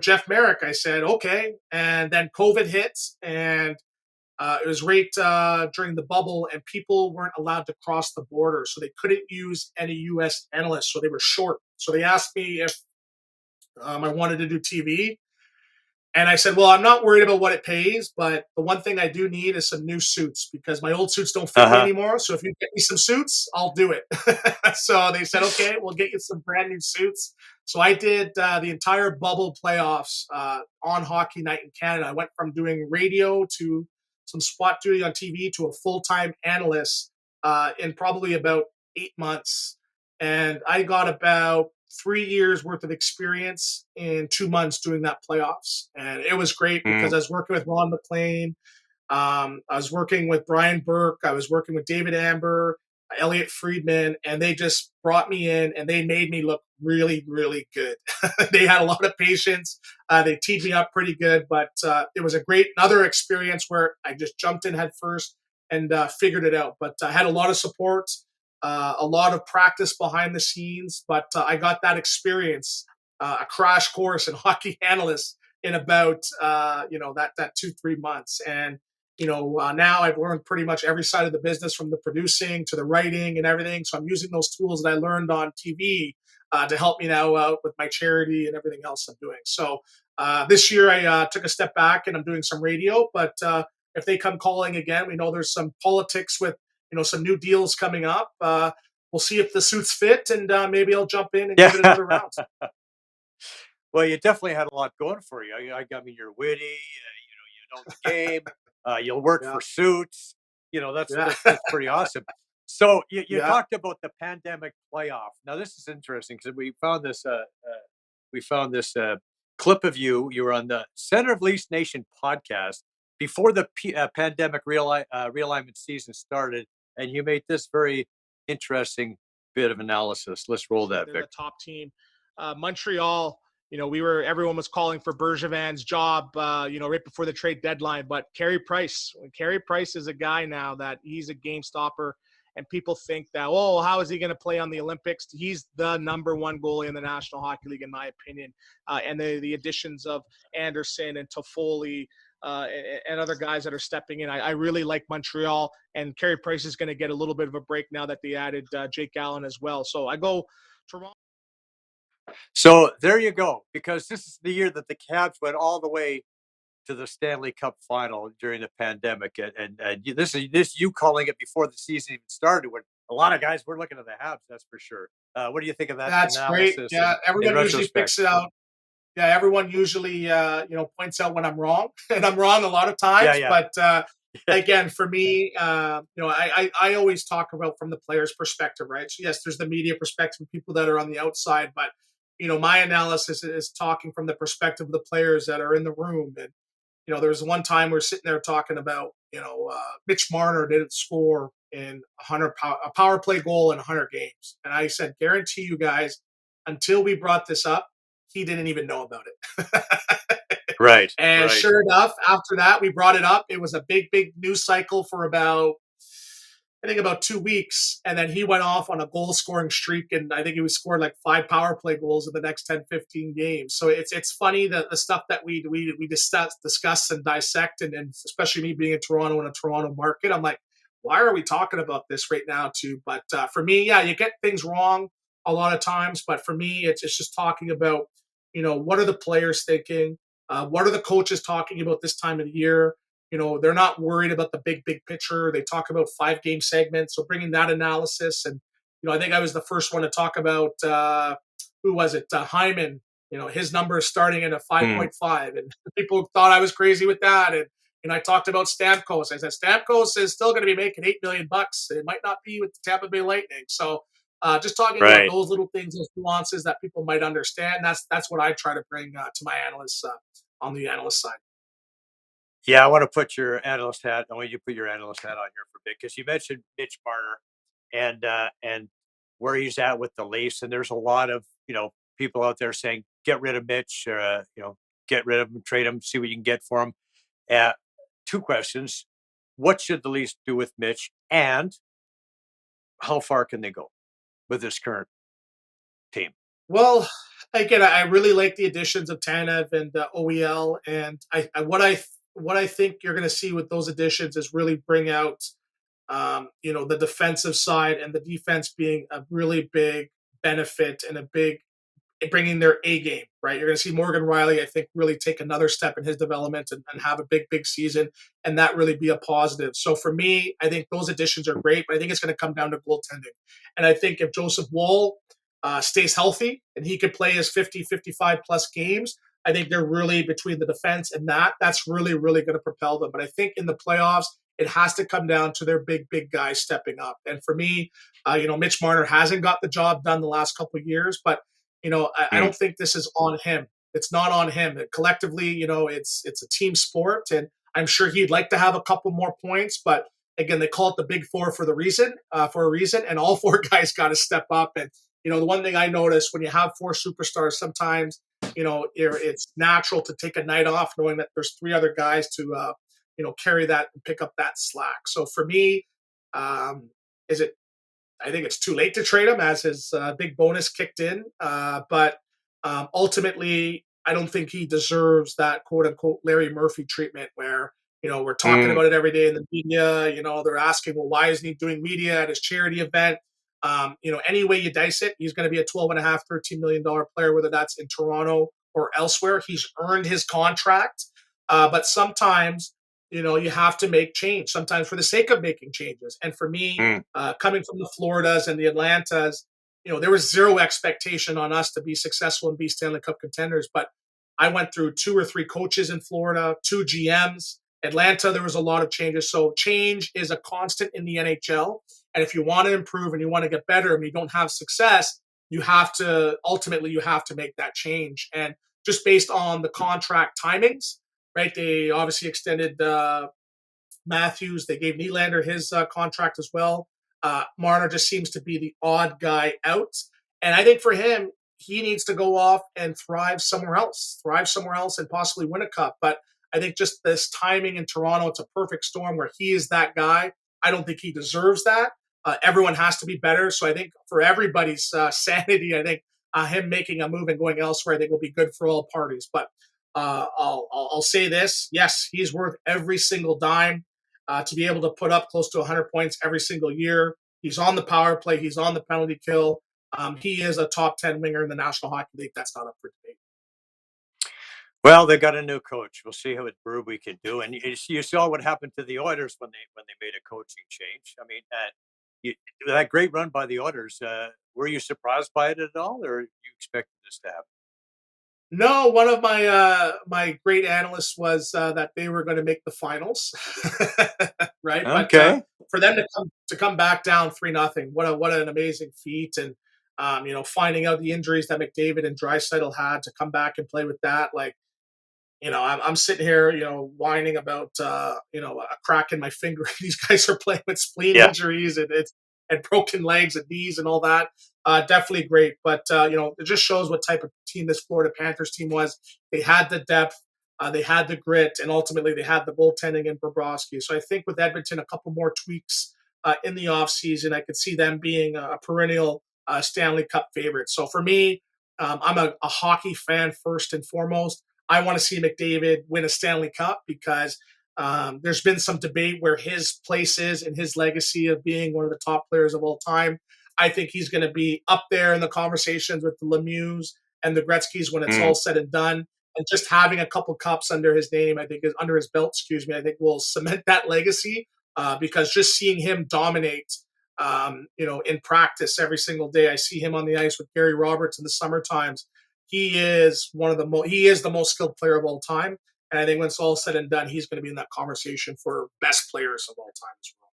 Jeff Merrick? I said, okay. And then COVID hit, and it was right during the bubble, and people weren't allowed to cross the border, so they couldn't use any U.S. analysts, so they were short. So they asked me if I wanted to do TV, and I said, well, I'm not worried about what it pays, but the one thing I do need is some new suits because my old suits don't fit me anymore. So if you get me some suits, I'll do it. So they said, okay, we'll get you some brand new suits. So I did the entire bubble playoffs on Hockey Night in Canada. I went from doing radio to some spot duty on TV to a full-time analyst in probably about 8 months. And I got about 3 years worth of experience in 2 months doing that playoffs. And it was great because I was working with Ron McLean. I was working with Brian Burke. I was working with David Amber, Elliot Friedman, and they just brought me in and they made me look really, really good. They had a lot of patience. They teed me up pretty good, but it was a great another experience where I just jumped in head first and figured it out. But I had a lot of support, a lot of practice behind the scenes, but I got that experience, a crash course in hockey analyst in about that 2-3 months. And now I've learned pretty much every side of the business, from the producing to the writing and everything. So I'm using those tools that I learned on TV to help me now out with my charity and everything else I'm doing. So this year I took a step back and I'm doing some radio. But if they come calling again, we know there's some politics with some new deals coming up. We'll see if the suits fit, and maybe I'll jump in and give it another round. Well, you definitely had a lot going for you. I mean, you're witty. You know the game. You'll work Yeah. for suits. That's Yeah. that's pretty awesome. So you Yeah. talked about the pandemic playoff. Now this is interesting because we found this clip of you. You were on the Center of Leafs Nation podcast before the pandemic realignment season started, and you made this very interesting bit of analysis. Let's roll that, They're Vic. the top team. Montreal, everyone was calling for Bergevin's job, right before the trade deadline. But Carey Price is a guy now that he's a game stopper, and people think that, how is he going to play on the Olympics? He's the number one goalie in the National Hockey League, in my opinion. And the additions of Anderson and Toffoli and other guys that are stepping in, I really like Montreal. And Carey Price is going to get a little bit of a break now that they added Jake Allen as well. So I go Toronto. So there you go, because this is the year that the Caps went all the way to the Stanley Cup final during the pandemic, and this is you calling it before the season even started, when a lot of guys were looking at the Habs. That's for sure. What do you think of that That's analysis? great. Yeah, in everyone usually retrospect? picks it out. Yeah, everyone usually points out when I'm wrong, and I'm wrong a lot of times. Yeah. But again, for me, I always talk about from the player's perspective, right? So yes, there's the media perspective, people that are on the outside, but my analysis is talking from the perspective of the players that are in the room. And there was one time we're sitting there talking about Mitch Marner didn't score in a power play goal in 100 games, and I said, guarantee you guys, until we brought this up, he didn't even know about it. Right. And sure enough, after that, we brought it up. It was a big, big news cycle for about 2 weeks. And then he went off on a goal scoring streak. And I think he was scored like 5 power play goals in the next 10, 15 games. So it's funny that the stuff that we discuss and dissect, and especially me being in Toronto, in a Toronto market, I'm like, why are we talking about this right now too? But for me, yeah, you get things wrong a lot of times. But for me, it's just talking about, what are the players thinking? What are the coaches talking about this time of the year? They're not worried about the big picture. They talk about 5-game segments. So bringing that analysis, and, I think I was the first one to talk about, who was it? Hyman, his number is starting at a 5.5, and people thought I was crazy with that. And I talked about Stamkos. I said, Stamkos is still going to be making $8 million. It might not be with the Tampa Bay Lightning. So just talking about those little things, those nuances that people might understand. That's what I try to bring to my analysts on the analyst side. Yeah, I want to put your analyst hat. I want you to put your analyst hat on here for a bit, because you mentioned Mitch Marner and where he's at with the Leafs, and there's a lot of people out there saying get rid of Mitch, or get rid of him, trade him, see what you can get for him. 2 questions: what should the Leafs do with Mitch, and how far can they go with this current team? Well, again, I really like the additions of Tanev and OEL, and what I think you're going to see with those additions is really bring out, the defensive side, and the defense being a really big benefit and bringing their A game, right? You're going to see Morgan Riley, I think, really take another step in his development and have a big season, and that really be a positive. So for me, I think those additions are great, but I think it's going to come down to goaltending. And I think if Joseph Woll stays healthy and he could play his 50, 55 plus games, I think they're really, between the defense and that's really, really going to propel them. But I think in the playoffs, it has to come down to their big guys stepping up. And for me, Mitch Marner hasn't got the job done the last couple of years, but I don't think this is on him. It's not on him. Collectively, it's a team sport, and I'm sure he'd like to have a couple more points, but again, they call it the Big Four for a reason, and all four guys got to step up. And the one thing I noticed when you have four superstars, sometimes it's natural to take a night off, knowing that there's three other guys to carry that and pick up that slack. So for me, I think it's too late to trade him as his big bonus kicked in. But ultimately, I don't think he deserves that quote unquote Larry Murphy treatment where, we're talking about it every day in the media. They're asking, well, why isn't he doing media at his charity event? Any way you dice it, he's going to be a $12.5, $13 million player, whether that's in Toronto or elsewhere. He's earned his contract. But sometimes, you have to make change, sometimes for the sake of making changes. And for me, coming from the Floridas and the Atlantas, there was zero expectation on us to be successful and be Stanley Cup contenders. But I went through 2 or 3 coaches in Florida, 2 GMs. Atlanta, there was a lot of changes. So change is a constant in the NHL. And if you want to improve and you want to get better and you don't have success, you have to make that change. And just based on the contract timings, right? They obviously extended Matthews. They gave Nylander his contract as well. Marner just seems to be the odd guy out. And I think for him, he needs to go off and thrive somewhere else and possibly win a cup. But I think just this timing in Toronto, it's a perfect storm where he is that guy. I don't think he deserves that. Everyone has to be better. So I think for everybody's sanity, I think him making a move and going elsewhere, I think will be good for all parties. But I'll say this. Yes, he's worth every single dime to be able to put up close to 100 points every single year. He's on the power play. He's on the penalty kill. He is a top 10 winger in the National Hockey League. That's not up for debate. Well, they got a new coach. We'll see how Berube can do. And you saw what happened to the Oilers when they made a coaching change. I mean, that great run by the Oilers. Were you surprised by it at all, or you expected this to happen? No, one of my great analysts was that they were going to make the finals, right? Okay. But for them to come back down 3-0, what an amazing feat! And finding out the injuries that McDavid and Draisaitl had to come back and play with that, I'm sitting here, whining about a crack in my finger. These guys are playing with spleen injuries and broken legs and knees and all that. Definitely great. But, it just shows what type of team this Florida Panthers team was. They had the depth, they had the grit, and ultimately they had the goaltending in Bobrovsky. So I think with Edmonton, a couple more tweaks in the offseason, I could see them being a perennial Stanley Cup favorite. So for me, I'm a hockey fan first and foremost. I want to see McDavid win a Stanley Cup because there's been some debate where his place is and his legacy of being one of the top players of all time. I think he's going to be up there in the conversations with the Lemieux and the Gretzky's when it's all said and done. And just having a couple cups under his name, I think under his belt, I think will cement that legacy because just seeing him dominate, in practice every single day. I see him on the ice with Gary Roberts in the summer times. He is the most skilled player of all time. And I think when it's all said and done, he's going to be in that conversation for best players of all time as well.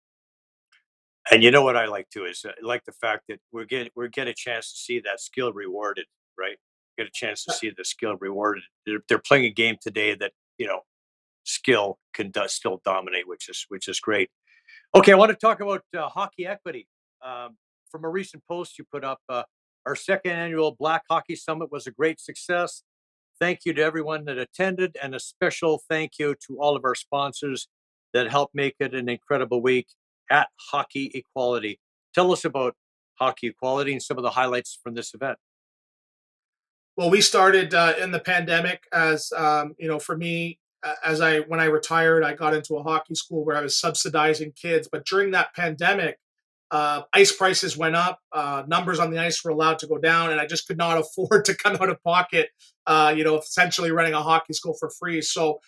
And you know what I like too is I like the fact that we're getting a chance to see that skill rewarded, right? Get a chance to see the skill rewarded. They're playing a game today that skill can still dominate, which is great. Okay, I want to talk about hockey equity. From a recent post you put up, our second annual Black Hockey Summit was a great success. Thank you to everyone that attended, and a special thank you to all of our sponsors that helped make it an incredible week at Hockey Equality. Tell us about Hockey Equality and some of the highlights from this event. Well, we started in the pandemic as, for me, when I retired, I got into a hockey school where I was subsidizing kids. But during that pandemic, ice prices went up, numbers on the ice were allowed to go down, and I just could not afford to come out of pocket, essentially running a hockey school for free. So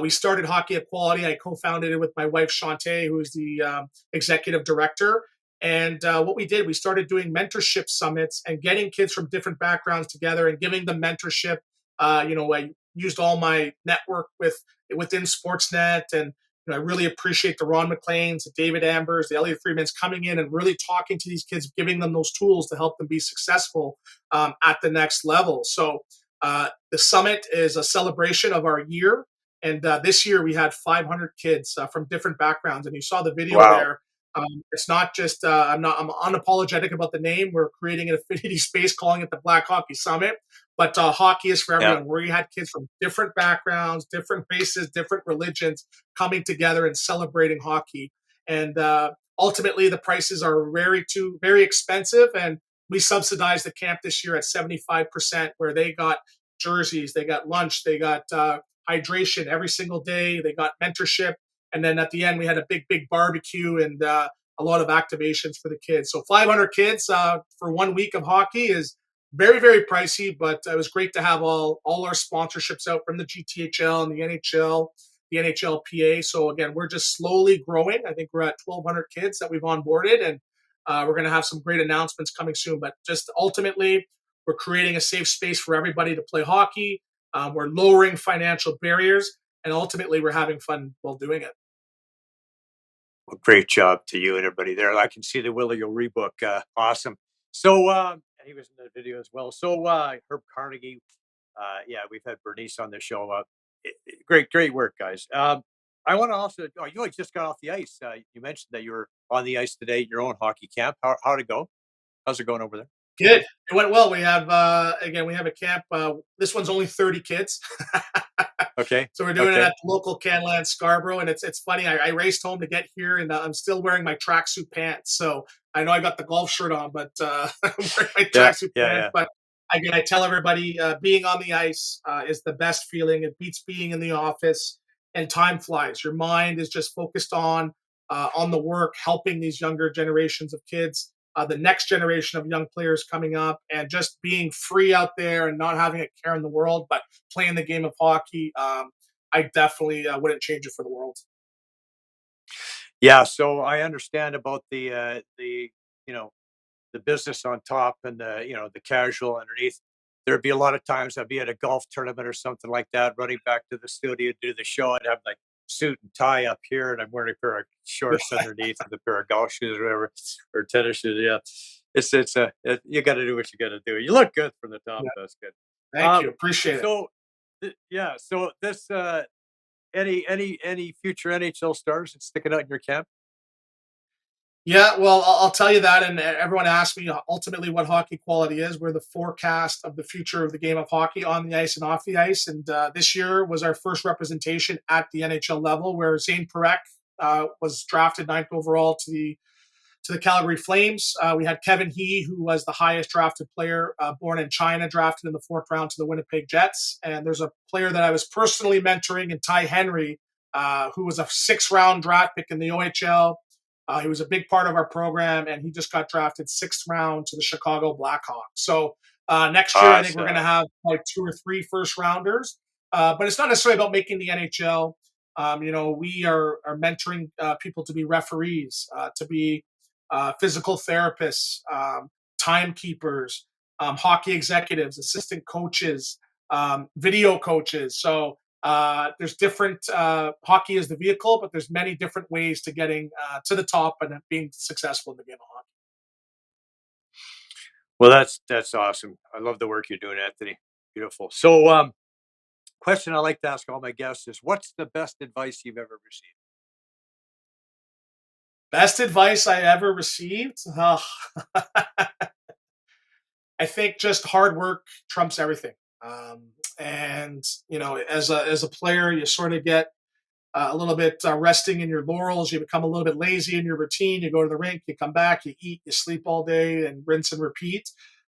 we started Hockey Equality. I co-founded it with my wife, Shantae, who is the executive director. And what we did, we started doing mentorship summits and getting kids from different backgrounds together and giving them mentorship. I used all my network within Sportsnet and I really appreciate the Ron McLeans, the David Ambers, the Elliot Freemans coming in and really talking to these kids, giving them those tools to help them be successful at the next level. So the summit is a celebration of our year. And this year we had 500 kids from different backgrounds. And you saw the video there. It's not just, I'm unapologetic about the name. We're creating an affinity space, calling it the Black Hockey Summit. But hockey is for everyone, where you had kids from different backgrounds, different races, different religions coming together and celebrating hockey. And ultimately, the prices are very expensive. And we subsidized the camp this year at 75%, where they got jerseys, they got lunch, they got hydration every single day, they got mentorship. And then at the end, we had a big barbecue and a lot of activations for the kids. So 500 kids for 1 week of hockey is very pricey, but it was great to have all our sponsorships out from the GTHL and the NHL, the NHLPA. So again, we're just slowly growing. I think we're at 1,200 kids that we've onboarded, and we're going to have some great announcements coming soon. But just ultimately, we're creating a safe space for everybody to play hockey. We're lowering financial barriers, and ultimately, we're having fun while doing it. Well, great job to you and everybody there. I can see the Willie O'Ree book. Awesome. So he was in the video as well. So Herb Carnegie, we've had Bernice on the show. Great work, guys. I want to also, you just got off the ice. You mentioned that you were on the ice today at your own hockey camp. How'd it go? How's it going over there? Good. It went well. We have we have a camp. This one's only 30 kids. Okay. So we're doing it at the local Canland Scarborough, and it's funny. I raced home to get here, and I'm still wearing my tracksuit pants. So I know I got the golf shirt on, but I'm wearing my tracksuit pants. Yeah. But again, I tell everybody, being on the ice is the best feeling. It beats being in the office, and time flies. Your mind is just focused on the work, helping these younger generations of kids. The next generation of young players coming up, and just being free out there and not having a care in the world, but playing the game of hockey. I definitely wouldn't change it for the world. Yeah. So I understand about the business on top and the casual underneath. There'd be a lot of times I'd be at a golf tournament or something like that, running back to the studio to do the show. I'd have like suit and tie up here, and I'm wearing a pair of shorts underneath with a pair of golf shoes or whatever, or tennis shoes. Yeah, you got to do what you got to do. You look good from the top. Yeah. That's good. Thank you. Appreciate it. So, So this any future NHL stars that's sticking out in your camp? Yeah, well, I'll tell you that. And everyone asks me ultimately what hockey quality is. We're the forecast of the future of the game of hockey on the ice and off the ice. And this year was our first representation at the NHL level, where Zane Parekh was drafted 9th overall to the Calgary Flames. We had Kevin He, who was the highest drafted player born in China, drafted in the 4th round to the Winnipeg Jets. And there's a player that I was personally mentoring in Ty Henry, who was a 6th round draft pick in the OHL. He was a big part of our program, and he just got drafted 6th round to the Chicago Blackhawks. So next year, I think we're going to have like 2 or 3 first rounders. But it's not necessarily about making the NHL. We are mentoring people to be referees, to be physical therapists, timekeepers, hockey executives, assistant coaches, video coaches. So there's different hockey is the vehicle, but there's many different ways to getting to the top and being successful in the game of hockey. Well, that's awesome. I love the work you're doing, Anthony. Beautiful. So question I like to ask all my guests is, what's the best advice you've ever received? Best advice I ever received? Oh. I think just hard work trumps everything. And as a player, you sort of get a little bit resting in your laurels. You become a little bit lazy in your routine. You go to the rink, you come back, you eat, you sleep all day, and rinse and repeat.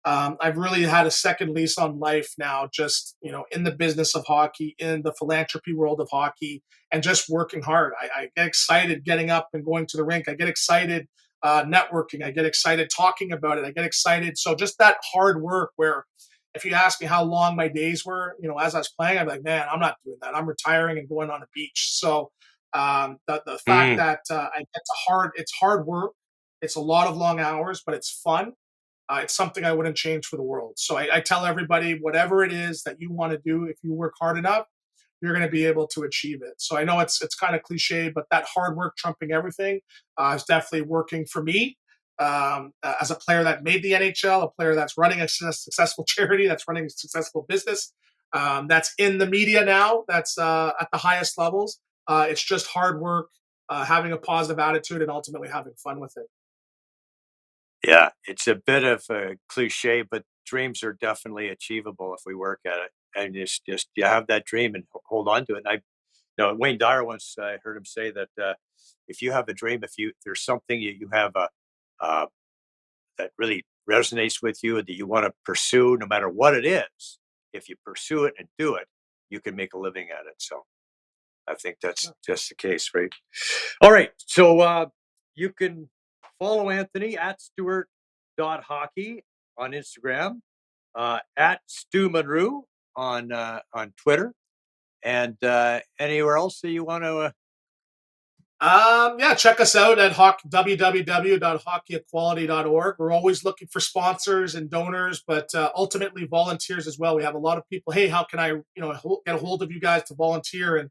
I've really had a second lease on life now, just in the business of hockey, in the philanthropy world of hockey, and just working hard. I get excited getting up and going to the rink. I get excited networking. I get excited talking about it. I get excited. So just that hard work, where if you ask me how long my days were, as I was playing, I'm like, man, I'm not doing that. I'm retiring and going on a beach. So the fact that it's hard work. It's a lot of long hours, but it's fun. It's something I wouldn't change for the world. So I tell everybody, whatever it is that you want to do, if you work hard enough, you're going to be able to achieve it. So I know it's kind of cliche, but that hard work trumping everything is definitely working for me. As a player that made the NHL, a player that's running a successful charity, that's running a successful business, that's in the media now, that's at the highest levels. It's just hard work, having a positive attitude, and ultimately having fun with it. Yeah, it's a bit of a cliche, but dreams are definitely achievable if we work at it. And just you have that dream and hold on to it. And Wayne Dyer once, I heard him say that if you have a dream, if there's something you have uh, that really resonates with you and that you want to pursue, no matter what it is, if you pursue it and do it, you can make a living at it. So I think that's just the case, right? All right. So you can follow Anthony at Stewart.hockey on Instagram, at Stu Monroe on Twitter, and anywhere else that you want to. Check us out at www.hockeyequality.org. We're always looking for sponsors and donors, but ultimately volunteers as well. We have a lot of people. Hey, how can I, get a hold of you guys to volunteer? And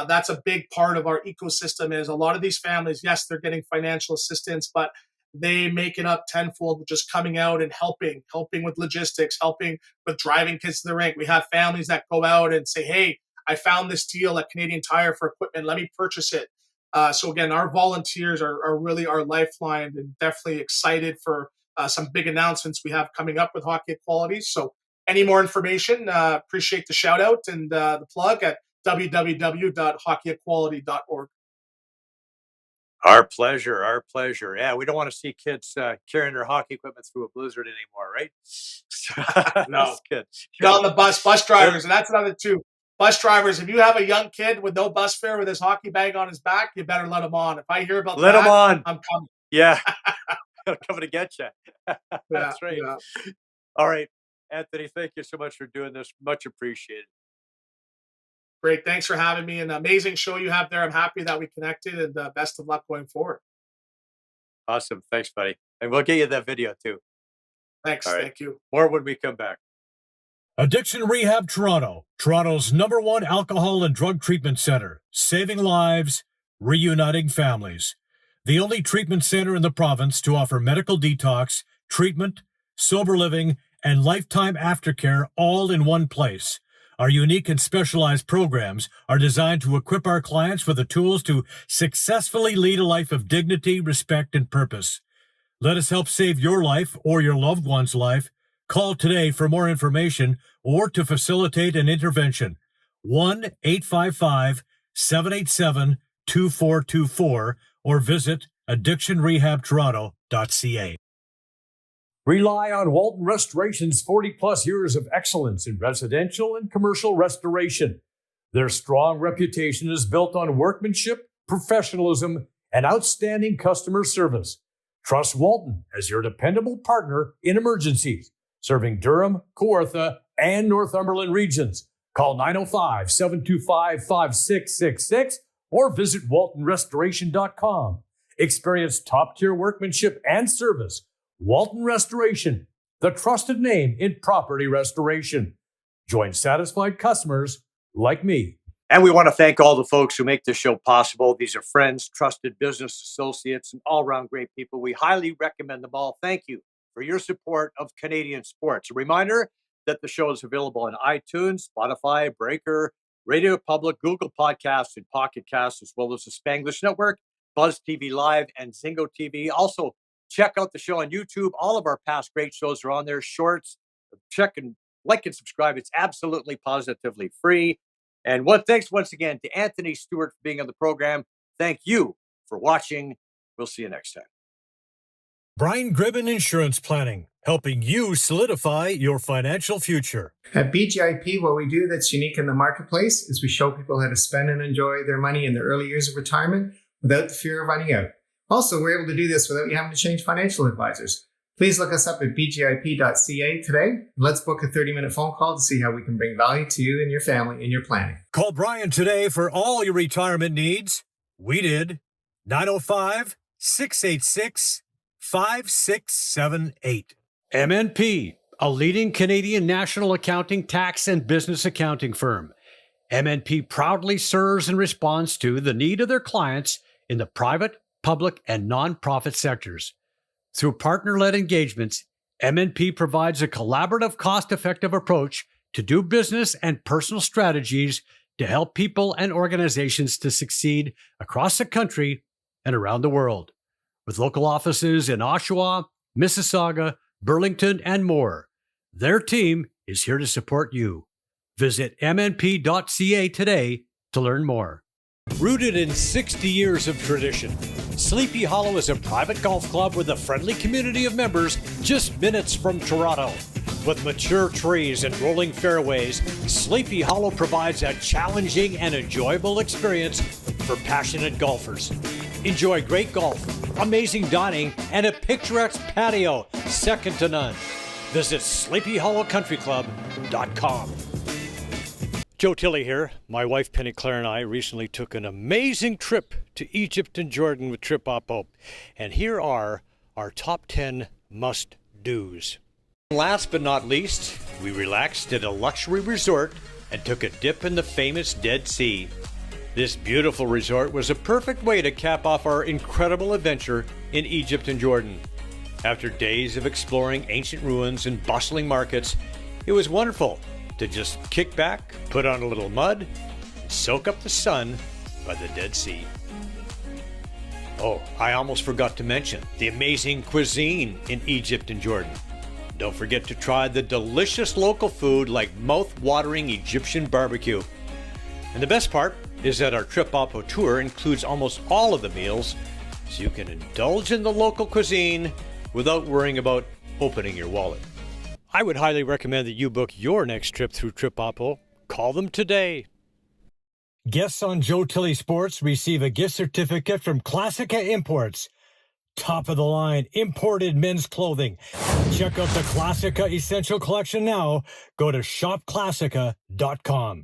that's a big part of our ecosystem. Is a lot of these families, yes, they're getting financial assistance, but they make it up tenfold with just coming out and helping with logistics, helping with driving kids to the rink. We have families that go out and say, hey, I found this deal at Canadian Tire for equipment. Let me purchase it. So again, our volunteers are really our lifeline, and definitely excited for some big announcements we have coming up with Hockey Equality. So any more information, appreciate the shout out and the plug at www.hockeyequality.org. Our pleasure. Our pleasure. Yeah, we don't want to see kids carrying their hockey equipment through a blizzard anymore, right? No. That's good. Not on the bus drivers, and that's another too. Bus drivers, if you have a young kid with no bus fare with his hockey bag on his back, you better let him on. If I hear about let that, him on. I'm coming. Yeah, coming to get you. That's Yeah, right. yeah. All right, Anthony, thank you so much for doing this. Much appreciated. Great. Thanks for having me. An amazing show you have there. I'm happy that we connected, and best of luck going forward. Awesome. Thanks, buddy. And we'll get you that video too. Thanks. All right. Thank you. More when we come back. Addiction Rehab Toronto, Toronto's #1 alcohol and drug treatment center, saving lives, reuniting families. The only treatment center in the province to offer medical detox, treatment, sober living, and lifetime aftercare all in one place. Our unique and specialized programs are designed to equip our clients with the tools to successfully lead a life of dignity, respect, and purpose. Let us help save your life or your loved one's life. Call today for more information or to facilitate an intervention. 1-855-787-2424 or visit addictionrehabtoronto.ca. Rely on Walton Restoration's 40-plus years of excellence in residential and commercial restoration. Their strong reputation is built on workmanship, professionalism, and outstanding customer service. Trust Walton as your dependable partner in emergencies, serving Durham, Kawartha, and Northumberland regions. Call 905-725-5666 or visit waltonrestoration.com. Experience top-tier workmanship and service. Walton Restoration, the trusted name in property restoration. Join satisfied customers like me. And we want to thank all the folks who make this show possible. These are friends, trusted business associates, and all-around great people. We highly recommend them all. Thank you for your support of Canadian sports. A reminder that the show is available on iTunes, Spotify, Breaker, Radio Public, Google Podcasts, and Pocket Casts, as well as the Spanglish Network, Buzz TV Live, and Zingo TV. Also, check out the show on YouTube. All of our past great shows are on there. Shorts. Check and like and subscribe. It's absolutely positively free. And thanks once again to Anthony Stewart for being on the program. Thank you for watching. We'll see you next time. Brian Gribben Insurance Planning, helping you solidify your financial future. At BGIP, what we do that's unique in the marketplace is we show people how to spend and enjoy their money in the early years of retirement without the fear of running out. Also, we're able to do this without you having to change financial advisors. Please look us up at bgip.ca today. And let's book a 30-minute phone call to see how we can bring value to you and your family in your planning. Call Brian today for all your retirement needs. We did. 905-686-5678. MNP, a leading Canadian national accounting, tax, and business accounting firm. MNP proudly serves and responds to the need of their clients in the private, public, and nonprofit sectors. Through partner-led engagements, MNP provides a collaborative, cost-effective approach to do business and personal strategies to help people and organizations to succeed across the country and around the world. With local offices in Oshawa, Mississauga, Burlington, and more, their team is here to support you. Visit mnp.ca today to learn more. Rooted in 60 years of tradition, Sleepy Hollow is a private golf club with a friendly community of members just minutes from Toronto. With mature trees and rolling fairways, Sleepy Hollow provides a challenging and enjoyable experience for passionate golfers. Enjoy great golf, amazing dining, and a picturesque patio second to none. Visit sleepyhollowcountryclub.com. Joe Tilley here. My wife Penny Claire and I recently took an amazing trip to Egypt and Jordan with Trip Oppo. And here are our top 10 must-dos. Last but not least, we relaxed at a luxury resort and took a dip in the famous Dead Sea. This beautiful resort was a perfect way to cap off our incredible adventure in Egypt and Jordan. After days of exploring ancient ruins and bustling markets, it was wonderful to just kick back, put on a little mud, and soak up the sun by the Dead Sea. Oh, I almost forgot to mention the amazing cuisine in Egypt and Jordan. Don't forget to try the delicious local food like mouth-watering Egyptian barbecue. And the best part is that our Trip Oppo tour includes almost all of the meals, so you can indulge in the local cuisine without worrying about opening your wallet. I would highly recommend that you book your next trip through Trip Oppo. Call them today. Guests on Joe Tilley Sports receive a gift certificate from Classica Imports. Top of the line imported men's clothing. Check out the Classica Essential Collection now. Go to shopclassica.com.